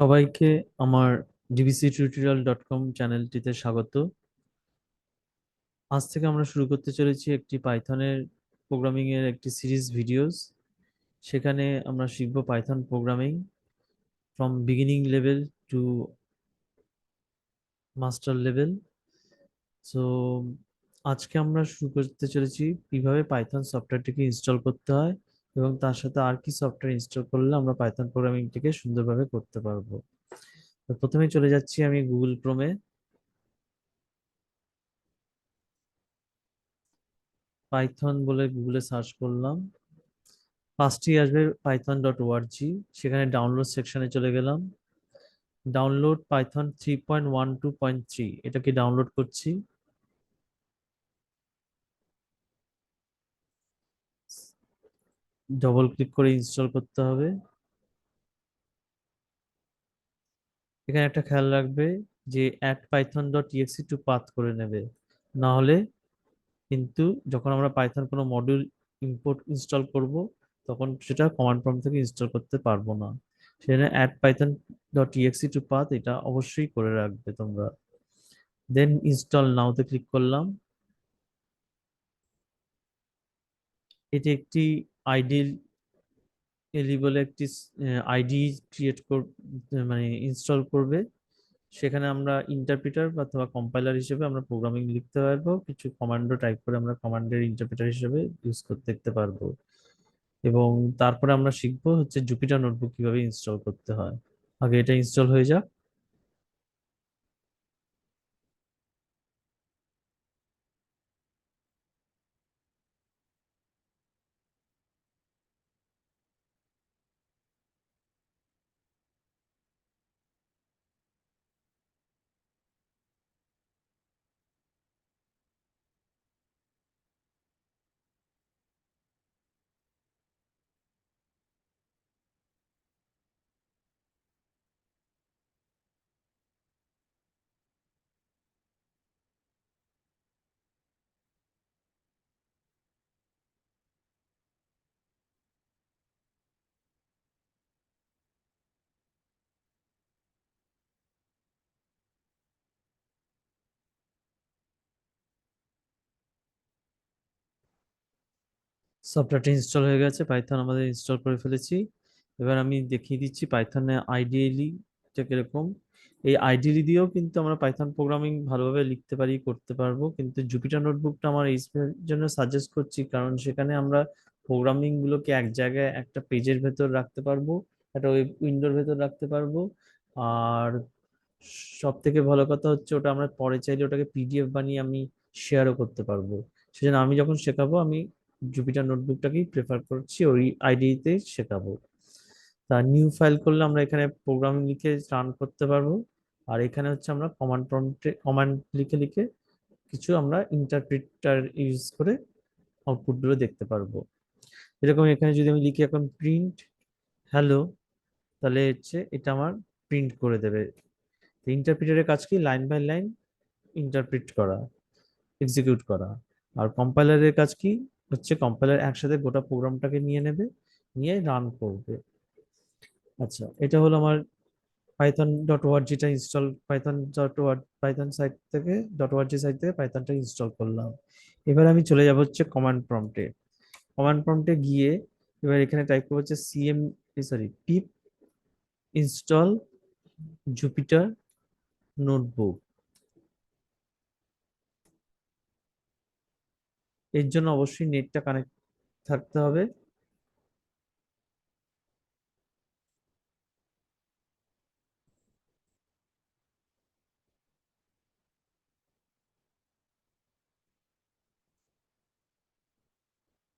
সবাইকে আমার dbctutorial.com চ্যানেলটিতে স্বাগত। আজ থেকে আমরা শুরু করতে চলেছি একটি পাইথনের প্রোগ্রামিং এর একটি সিরিজ ভিডিওস। সেখানে আমরা শিখব Python programming from beginning level two master level. So আজকে আমরা শুরু করতে চলেছি কিভাবে পাইথন সফটওয়্যারটিকে ইনস্টল করতে হয় এবং তার সাথে আর কি সফটওয়্যার ইনস্টল করলে আমরা পাইথন প্রোগ্রামিংটিকে সুন্দরভাবে করতে পারবো। তো প্রথমে চলে যাচ্ছি আমি গুগল ক্রোমে। পাইথন বলে গুগলে সার্চ করলাম, ফার্স্টই আসবে python.org। সেখানে ডাউনলোড সেকশনে চলে গেলাম। ডাউনলোড পাইথন 3.12.3 এটাকে ডাউনলোড করছি। ডবল ক্লিক করে ইনস্টল করতে হবে। এখানে একটা খেয়াল রাখবে যে অ্যাড python.exe টু পাথ করে নেবে, না হলে কিন্তু যখন আমরা পাইথন কোনো মডিউল ইম্পোর্ট ইনস্টল করব তখন সেটা কমান্ড প্রম্পট থেকে ইনস্টল করতে পারবো না। সেখানে অ্যাড python.exe টু পাথ এটা অবশ্যই করে রাখবে তোমরা। দেন ইনস্টল নাওতে ক্লিক করলাম। এটি একটি আইডিল এলি বলে একটি আইডি ক্রিয়েট মানে ইনস্টল করবে। সেখানে আমরা ইন্টারপ্রিটার অথবা কম্পাইলার হিসেবে আমরা প্রোগ্রামিং লিখতে পারবো, কিছু কমান্ডও টাইপ করে আমরা কমান্ডের ইন্টারপ্রিটার হিসেবে ইউজ করতে দেখতে পারবো। এবং তারপরে আমরা শিখবো হচ্ছে জুপিটার নোটবুক কিভাবে ইনস্টল করতে হয়। আগে এটা ইনস্টল হয়ে যাক। সফটওয়্যারটি ইনস্টল হয়ে গেছে, পাইথন আমাদের ইনস্টল করে ফেলেছি। এবার আমি দেখিয়ে দিচ্ছি পাইথনে আইডিয়ালি এটা কিরকম। এই আইডিয়ালি দিয়েও কিন্তু আমরা পাইথন প্রোগ্রামিং ভালোভাবে লিখতে পারি, করতে পারবো, কিন্তু জুপিটার নোটবুকটা আমার এই জন্য সাজেস্ট করছি কারণ সেখানে আমরা প্রোগ্রামিং গুলোকে এক জায়গায় একটা পেজের ভেতর রাখতে পারবো, একটা ওয়েব উইন্ডোর ভেতর রাখতে পারবো। আর সব থেকে ভালো কথা হচ্ছে ওটা আমরা পরে চাইলে ওটাকে পিডিএফ বানিয়ে আমি শেয়ারও করতে পারবো। সেজন্য আমি যখন শেখাবো আমি জুপিটার নোটবুকটাকেই প্রেফার করছি, ওই আইডিতে শেখাবো। তা নিউ ফাইল করলে আমরা এখানে প্রোগ্রাম লিখে রান করতে পারবো। আর এখানে হচ্ছে আমরা কমান্ড প্রম্পটে কমান্ড লিখে লিখে কিছু আমরা ইন্টারপ্রিটার ইউজ করে আউটপুট গুলো দেখতে পারবো। এরকম এখানে যদি আমি লিখি এখন প্রিন্ট হ্যালো, তাহলে হচ্ছে এটা আমার প্রিন্ট করে দেবে। ইন্টারপ্রিটারের কাজ কি? লাইন বাই লাইন ইন্টারপ্রিট করা, এক্সিকিউট করা। আর কম্পাইলারের কাজ কি? হচ্ছে কম্পাইলার একসাথে গোটা প্রোগ্রামটাকে নিয়ে নেবে, নিয়ে রান করবে। আচ্ছা, এটা হলো আমার python.org টা ইনস্টল, পাইথন সাইট থেকে পাইথনটা ইনস্টল করলাম। এবার আমি চলে যাব হচ্ছে কমান্ড প্রম্পটে। কমান্ড প্রম্পটে গিয়ে এবার এখানে টাইপ করবো হচ্ছে পিপ ইনস্টল জুপিটার নোটবুক। এর জন্য অবশ্যই নেটটা কানেক্ট থাকতে হবে।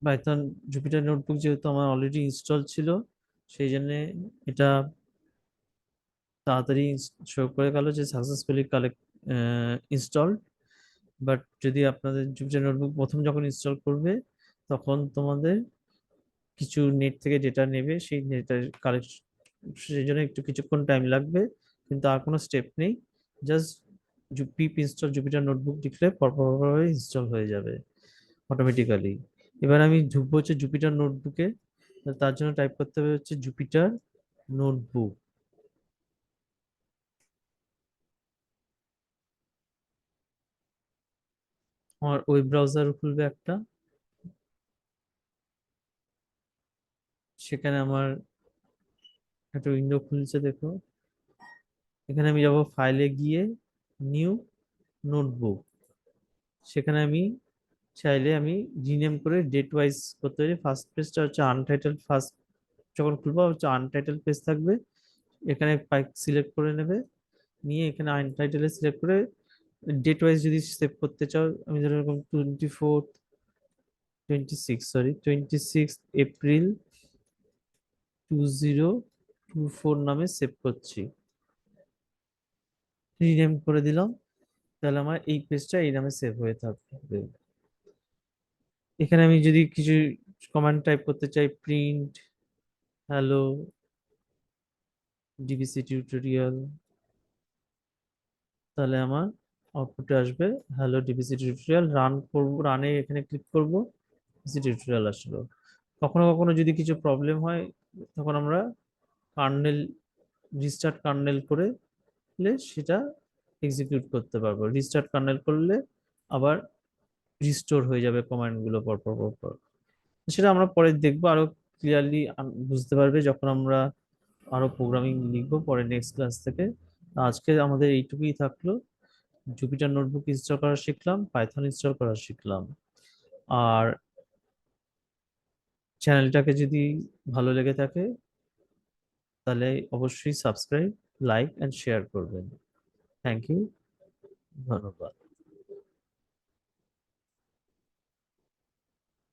পাইথন জুপিটার নোটবুক যেহেতু আমার অলরেডি ইনস্টল ছিল, সেই জন্য এটা তাড়াতাড়ি শো করে গেল যে সাকসেসফুলি কালেক্ট ইনস্টল। বাট যদি আপনাদের জুপিটার নোটবুক প্রথম যখন ইনস্টল করবে তখন তোমাদের কিছু নেট থেকে ডেটা নেবে, সেই ডেটা কালেক্ট, সেই জন্য একটু কিছুক্ষণ টাইম লাগবে। কিন্তু আর কোনো স্টেপ নেই, জাস্ট পিপ ইনস্টল জুপিটার নোটবুক লিখলে পরপরভাবে ইনস্টল হয়ে যাবে অটোমেটিক্যালি। এবার আমি ঢুকবো হচ্ছে জুপিটার নোটবুকে। তার জন্য টাইপ করতে হবে হচ্ছে জুপিটার নোটবুক। আমার ওয়েব ব্রাউজার খুলবে একটা, সেখানে আমার একটা উইন্ডো খুলছে দেখো। এখানে আমি যাব ফাইলে গিয়ে, নিউ নোটবুক, সেখানে আমি চাইলে আমি রিনেম করে ডেট ওয়াইজ করতে পারি। ফার্স্ট পেজটা হচ্ছে আনটাইটেল, ফার্স্ট যখন খুলবো হচ্ছে আনটাইটেল পেজ থাকবে। এখানে সিলেক্ট করে নেবে, নিয়ে এখানে আনটাইটেলে সিলেক্ট করে ডেট ওয়াইজ যদি সেভ করতে চাও, আমি ধরো এরকম 26 এপ্রিল 2024 নামে সেভ করছি, রিনেম করে দিলাম। তাহলে আমার এই পেজটা এই নামে সেভ হয়ে থাকবে। এখানে আমি যদি কিছু কমান্ড টাইপ করতে চাই, প্রিন্ট হ্যালো ডিবিসি টিউটোরিয়াল, তাহলে আমার আউটপুটে আসবে হ্যালো ডিবিসি টিউটোরিয়াল। রান করব, রানে এখানে ক্লিক করব, ডিবিসি টিউটোরিয়াল আসলো। কখনো কখনো যদি কিছু প্রবলেম হয়, তখন আমরা কার্নেল, রিস্টার্ট কার্নেল করে সেটা এক্সিকিউট করতে পারবো। রিস্টার্ট কার্নেল করলে আবার রিস্টোর হয়ে যাবে কমান্ড গুলো পর পর পর পর। সেটা আমরা পরে দেখবো, আরো ক্লিয়ারলি বুঝতে পারবে যখন আমরা আরো প্রোগ্রামিং লিখবো পরে নেক্সট ক্লাস থেকে। আজকে আমাদের এইটুকুই থাকলো। জুপিটার নোটবুক ইনস্টল করা শিখলাম, পাইথন ইনস্টল করা শিখলাম। আর চ্যানেলটাকে যদি ভালো লেগে থাকে তাহলে অবশ্যই সাবস্ক্রাইব, লাইক এন্ড শেয়ার করবেন। থ্যাংক ইউ, ধন্যবাদ।